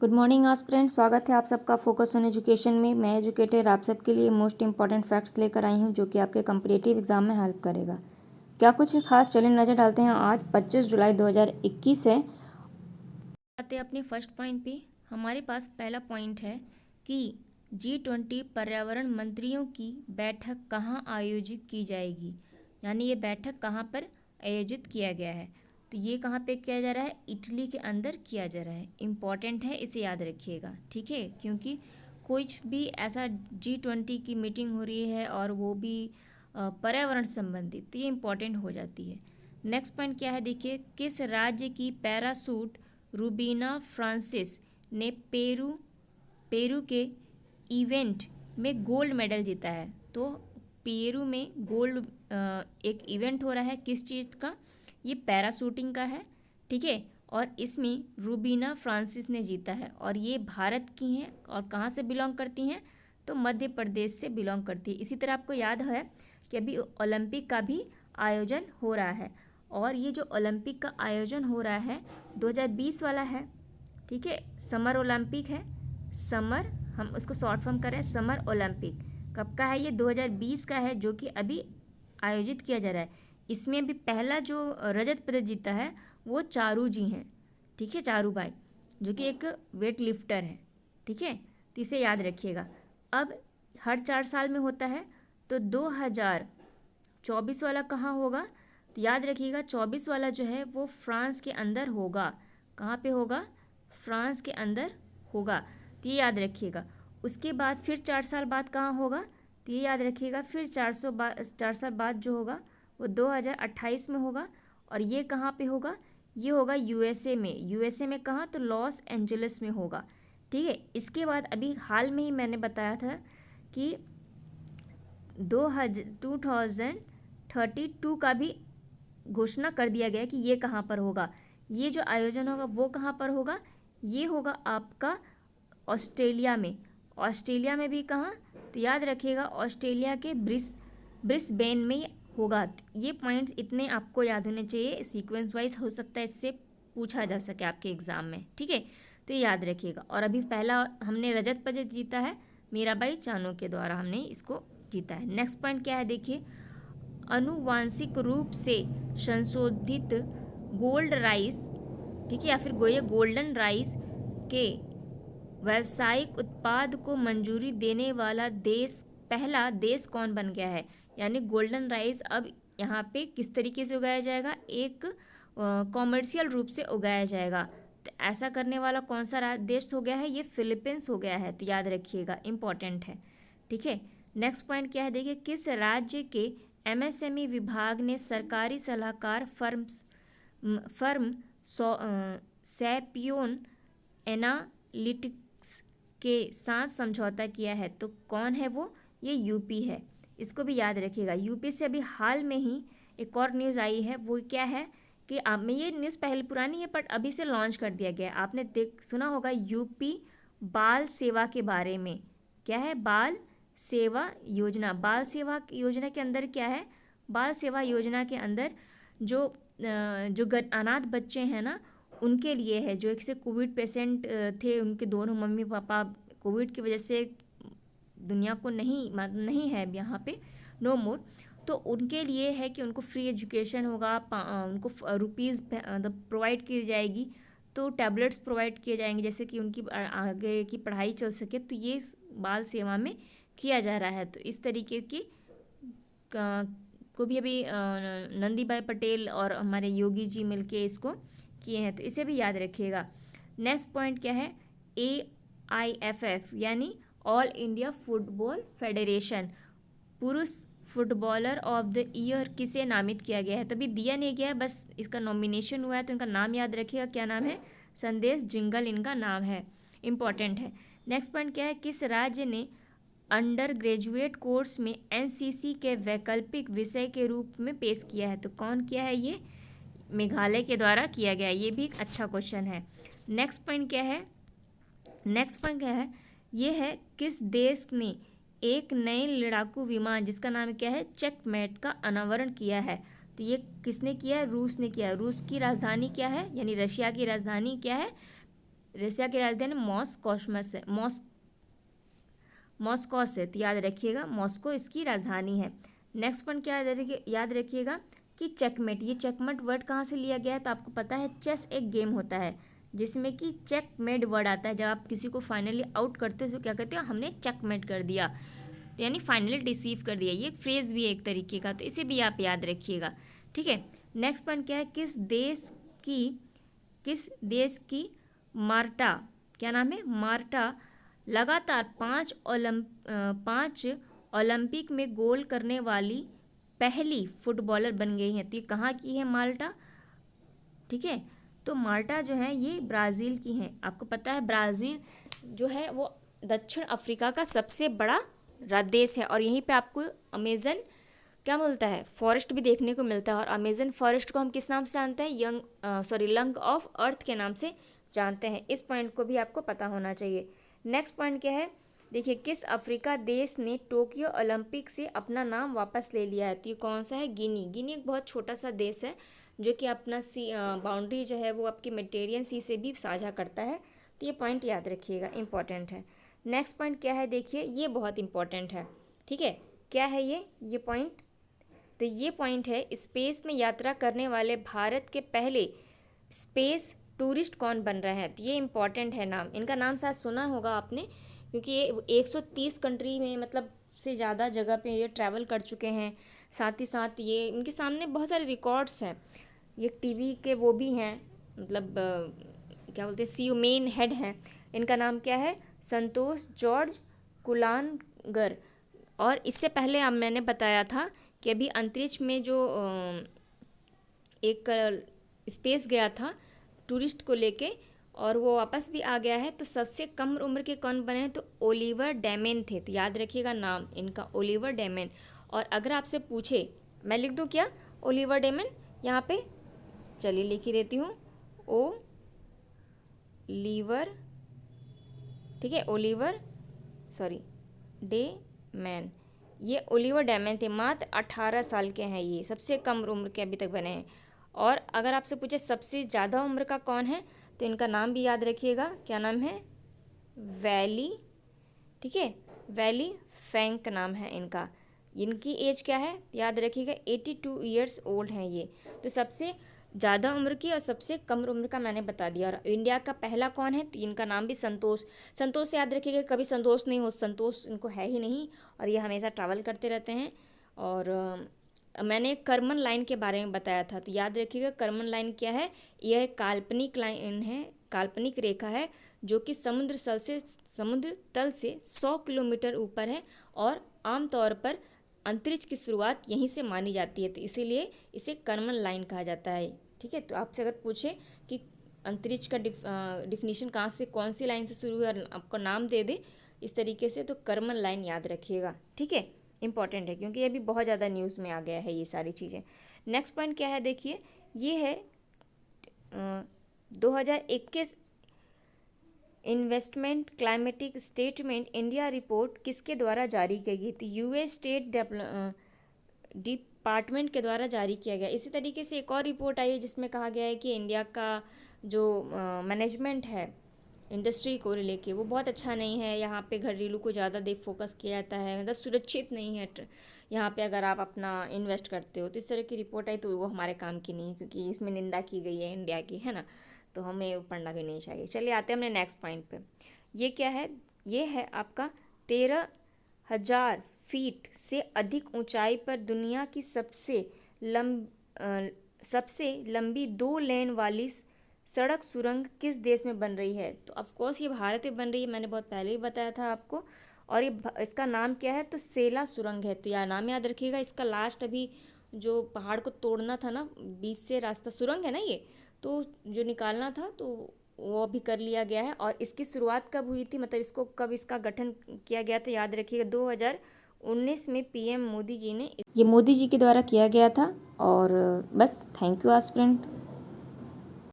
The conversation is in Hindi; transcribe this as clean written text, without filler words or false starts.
गुड मॉर्निंग एस्पिरेंट, स्वागत है आप सबका फोकस ऑन एजुकेशन में। मैं एजुकेटर आप सबके लिए मोस्ट इंपॉर्टेंट फैक्ट्स लेकर आई हूं जो कि आपके कम्पिटिटिव एग्जाम में हेल्प करेगा। क्या कुछ है खास, चलिए नज़र डालते हैं। आज 25 जुलाई 2021 है। आते हैं अपने फर्स्ट पॉइंट पे। हमारे पास पहला पॉइंट है कि G20 पर्यावरण मंत्रियों की बैठक कहाँ आयोजित की जाएगी, यानी ये बैठक कहाँ पर आयोजित किया गया है। तो ये कहाँ पे किया जा रहा है, इटली के अंदर किया जा रहा है। इम्पॉर्टेंट है, इसे याद रखिएगा, ठीक है, क्योंकि कुछ भी ऐसा G20 की मीटिंग हो रही है और वो भी पर्यावरण संबंधित, तो ये इम्पॉर्टेंट हो जाती है। नेक्स्ट पॉइंट क्या है, देखिए, किस राज्य की पैराशूट रूबीना फ्रांसिस ने पेरू के इवेंट में गोल्ड मेडल जीता है। तो पेरू में गोल्ड एक इवेंट हो रहा है, किस चीज़ का, ये पैराशूटिंग का है, ठीक है। और इसमें रूबीना फ्रांसिस ने जीता है और ये भारत की हैं और कहाँ से बिलोंग करती हैं, तो मध्य प्रदेश से बिलोंग करती है। इसी तरह आपको याद है कि अभी ओलंपिक का भी आयोजन हो रहा है और ये जो ओलंपिक का आयोजन हो रहा है 2020 वाला है, ठीक है। समर ओलंपिक है, समर, हम उसको शॉर्ट फॉर्म करें समर ओलंपिक। कब का है ये, 2020 का है, जो कि अभी आयोजित किया जा रहा है। इसमें भी पहला जो रजत पदक जीता है वो चारू जी हैं, ठीक है, चारू भाई, जो कि एक वेट लिफ्टर है, ठीक है। तो इसे याद रखिएगा। अब हर 4 साल में होता है, तो 2024 वाला कहाँ होगा, तो याद रखिएगा 24 वाला जो है वो फ्रांस के अंदर होगा। कहाँ पे होगा, फ्रांस के अंदर होगा, तो ये याद रखिएगा। उसके बाद फिर 4 साल बाद कहाँ होगा, तो ये याद रखिएगा, फिर 4 साल बाद जो होगा वो 2028 में होगा। और ये कहाँ पे होगा, ये होगा यूएसए में। यूएसए में कहाँ, तो लॉस एंजलिस में होगा, ठीक है। इसके बाद अभी हाल में ही मैंने बताया था कि 2032 का भी घोषणा कर दिया गया कि ये कहाँ पर होगा। ये जो आयोजन होगा वो कहाँ पर होगा, ये होगा आपका ऑस्ट्रेलिया में। ऑस्ट्रेलिया में भी कहाँ, तो याद रखिएगा ऑस्ट्रेलिया के ब्रिस्बेन में होगा। ये पॉइंट्स इतने आपको याद होने चाहिए, सीक्वेंस वाइज हो सकता है इससे पूछा जा सके आपके एग्जाम में, ठीक है। तो ये याद रखिएगा। और अभी पहला हमने रजत पदक जीता है, मीराबाई चानू के द्वारा हमने इसको जीता है। नेक्स्ट पॉइंट क्या है, देखिए, अनुवांशिक रूप से संशोधित गोल्ड राइस, ठीक है, या फिर ये गोल्डन राइस के व्यावसायिक उत्पाद को मंजूरी देने वाला पहला देश कौन बन गया है। यानी गोल्डन राइस अब यहाँ पे किस तरीके से उगाया जाएगा, एक कॉमर्शियल रूप से उगाया जाएगा। तो ऐसा करने वाला कौन सा देश हो गया है, ये फिलीपींस हो गया है। तो याद रखिएगा, इम्पॉर्टेंट है, ठीक है। नेक्स्ट पॉइंट क्या है, देखिए, किस राज्य के एमएसएमई विभाग ने सरकारी सलाहकार फर्म सैपियोन एनालिटिक्स के साथ समझौता किया है। तो कौन है वो, ये यूपी है। इसको भी याद रखिएगा। यूपी से अभी हाल में ही एक और न्यूज़ आई है, वो क्या है कि आप में, ये न्यूज़ पहले पुरानी है बट अभी से लॉन्च कर दिया गया है। आपने सुना होगा यूपी बाल सेवा के बारे में। क्या है, बाल सेवा योजना। बाल सेवा योजना के अंदर क्या है, बाल सेवा योजना के अंदर जो अनाथ बच्चे हैं ना, उनके लिए है, जो एक से कोविड पेशेंट थे, उनके दोनों मम्मी पापा कोविड की वजह से दुनिया को नहीं है यहाँ पे, नो मोर। तो उनके लिए है कि उनको फ्री एजुकेशन होगा, उनको रुपीज़ प्रोवाइड की जाएगी, तो टैबलेट्स प्रोवाइड किए जाएंगे, जैसे कि उनकी आगे की पढ़ाई चल सके। तो ये बाल सेवा में किया जा रहा है। तो इस तरीके की को भी अभी नंदीबाई पटेल और हमारे योगी जी मिलके इसको किए हैं, तो इसे भी याद रखिएगा। नेक्स्ट पॉइंट क्या है, AIFF यानी ऑल इंडिया फुटबॉल फेडरेशन पुरुष फुटबॉलर ऑफ द ईयर किसे नामित किया गया है। तभी दिया नहीं गया है, बस इसका नॉमिनेशन हुआ है, तो इनका नाम याद रखिएगा। क्या नाम है, संदेश जिंगल इनका नाम है, इम्पॉर्टेंट है। नेक्स्ट पॉइंट क्या है, किस राज्य ने अंडर ग्रेजुएट कोर्स में एनसीसी के वैकल्पिक विषय के रूप में पेश किया है। तो कौन किया है, ये मेघालय के द्वारा किया गया है। ये भी एक अच्छा क्वेश्चन है। नेक्स्ट पॉइंट क्या है, ये है, किस देश ने एक नए लड़ाकू विमान जिसका नाम क्या है, चेकमेट का अनावरण किया है। तो ये किसने किया है, रूस ने किया है। रूस की राजधानी क्या है, यानी रशिया की राजधानी क्या है, रशिया की राजधानी मॉस्को से, तो याद रखिएगा मॉस्को इसकी राजधानी है। नेक्स्ट पॉइंट क्या याद रखिएगा कि चेकमेट, ये चेकमेट वर्ड कहाँ से लिया गया है, तो आपको पता है चेस एक गेम होता है जिसमें कि चेकमेट वर्ड आता है। जब आप किसी को फाइनली आउट करते हो तो क्या कहते हो, हमने चेकमेट कर दिया, तो यानी फाइनली डिसीव कर दिया। ये एक फ्रेज भी है एक तरीके का, तो इसे भी आप याद रखिएगा, ठीक है। नेक्स्ट पॉइंट क्या है, किस देश की मार्टा, क्या नाम है, मार्टा लगातार 5 ओलंपिक में गोल करने वाली पहली फुटबॉलर बन गई हैं। तो ये कहाँ की है माल्टा, ठीक है। तो माल्टा जो है ये ब्राज़ील की हैं। आपको पता है ब्राज़ील जो है वो दक्षिण अफ्रीका का सबसे बड़ा देश है, और यहीं पे आपको अमेजन क्या बोलता है, फॉरेस्ट भी देखने को मिलता है। और अमेजन फॉरेस्ट को हम किस नाम से जानते हैं, लंग ऑफ अर्थ के नाम से जानते हैं। इस पॉइंट को भी आपको पता होना चाहिए। नेक्स्ट पॉइंट क्या है, देखिए किस अफ्रीका देश ने टोक्यो ओलंपिक से अपना नाम वापस ले लिया है, तो ये कौन सा है, गिनी एक बहुत छोटा सा देश है जो कि अपना बाउंड्री जो है वो आपकी मेडिटेरियन सी से भी साझा करता है। तो ये पॉइंट याद रखिएगा, इंपॉर्टेंट है। नेक्स्ट पॉइंट क्या है, देखिए ये बहुत इंपॉर्टेंट है, ठीक है। क्या है ये पॉइंट, तो ये पॉइंट है स्पेस में यात्रा करने वाले भारत के पहले स्पेस टूरिस्ट कौन बन रहे हैं। तो ये इंपॉर्टेंट है नाम, इनका नाम शायद सुना होगा आपने, क्योंकि ये 130 कंट्री में मतलब से ज़्यादा जगह पे ये ट्रैवल कर चुके हैं। साथ ही साथ ये इनके सामने बहुत सारे रिकॉर्ड्स हैं। ये टीवी के वो भी हैं, मतलब क्या बोलते हैं, सीईओ मेन हेड हैं। इनका नाम क्या है, संतोष जॉर्ज कुलानगर। और इससे पहले अब मैंने बताया था कि अभी अंतरिक्ष में जो एक स्पेस गया था टूरिस्ट को लेके, और वो वापस भी आ गया है। तो सबसे कम उम्र के कौन बने हैं, तो ओलिवर डैमेन थे। तो याद रखिएगा नाम इनका, ओलिवर डैमेन। और अगर आपसे पूछे, मैं लिख दूँ क्या, ओलिवर डैमेन यहाँ पे, चलिए लिख ही देती हूँ, ओ लीवर, ठीक है, डे मैन। ये ओलिवर डैमेन थे, मात्र 18 साल के हैं, ये सबसे कम उम्र के अभी तक बने हैं। और अगर आपसे पूछे सबसे ज़्यादा उम्र का कौन है, तो इनका नाम भी याद रखिएगा, क्या नाम है, वैली, ठीक है, वैली फैंक नाम है इनका। इनकी एज क्या है, याद रखिएगा 82 ईयर्स ओल्ड हैं ये। तो सबसे ज़्यादा उम्र की और सबसे कम उम्र का मैंने बता दिया। और इंडिया का पहला कौन है, तो इनका नाम भी संतोष याद रखिएगा, कभी संतोष नहीं हो, संतोष इनको है ही नहीं, और ये हमेशा ट्रैवल करते रहते हैं। और मैंने करमन लाइन के बारे में बताया था, तो याद रखिएगा करमन लाइन क्या है, यह एक काल्पनिक लाइन है, काल्पनिक रेखा है जो कि समुद्र तल से 100 किलोमीटर ऊपर है, और आमतौर पर अंतरिक्ष की शुरुआत यहीं से मानी जाती है, तो इसीलिए इसे करमन लाइन कहा जाता है, ठीक है। तो आपसे अगर पूछे कि अंतरिक्ष का डिफिनीशन कहाँ से, कौन सी लाइन से शुरू है, और आपका नाम दे दे इस तरीके से, तो करमन लाइन याद रखिएगा, ठीक है, इंपॉर्टेंट है, क्योंकि ये भी बहुत ज़्यादा न्यूज़ में आ गया है ये सारी चीज़ें। नेक्स्ट पॉइंट क्या है, देखिए ये है 2021 investment climatic statement India report किसके द्वारा जारी की गई थी, यूएस स्टेट डिपार्टमेंट के द्वारा जारी किया गया। इसी तरीके से एक और रिपोर्ट आई है जिसमें कहा गया है कि इंडिया का जो मैनेजमेंट है इंडस्ट्री को लेके वो बहुत अच्छा नहीं है, यहाँ पे घरेलू को ज़्यादा फोकस किया जाता है, मतलब सुरक्षित नहीं है यहाँ पे अगर आप अपना इन्वेस्ट करते हो। तो इस तरह की रिपोर्ट आई, तो वो हमारे काम की नहीं है, क्योंकि इसमें निंदा की गई है इंडिया की, है ना, तो हमें पढ़ना भी नहीं चाहिए। चलिए आते हैं अपने नेक्स्ट पॉइंट पे। ये क्या है, ये है आपका 13,000 फीट से अधिक ऊंचाई पर दुनिया की सबसे लंबी 2 लेन वाली सड़क सुरंग किस देश में बन रही है, तो ऑफकोर्स ये भारत में बन रही है, मैंने बहुत पहले ही बताया था आपको। और ये इसका नाम क्या है, तो सेला सुरंग है। तो यार नाम याद रखिएगा, इसका लास्ट अभी जो पहाड़ को तोड़ना था ना, बीच से रास्ता सुरंग है ना ये, तो जो निकालना था तो वो अभी कर लिया गया है। और इसकी शुरुआत कब हुई थी, मतलब इसको कब इसका गठन किया गया था, याद रखिएगा 2019 में पीएम मोदी जी ने, ये मोदी जी के द्वारा किया गया था। और बस, थैंक यू एस्पिरेंट।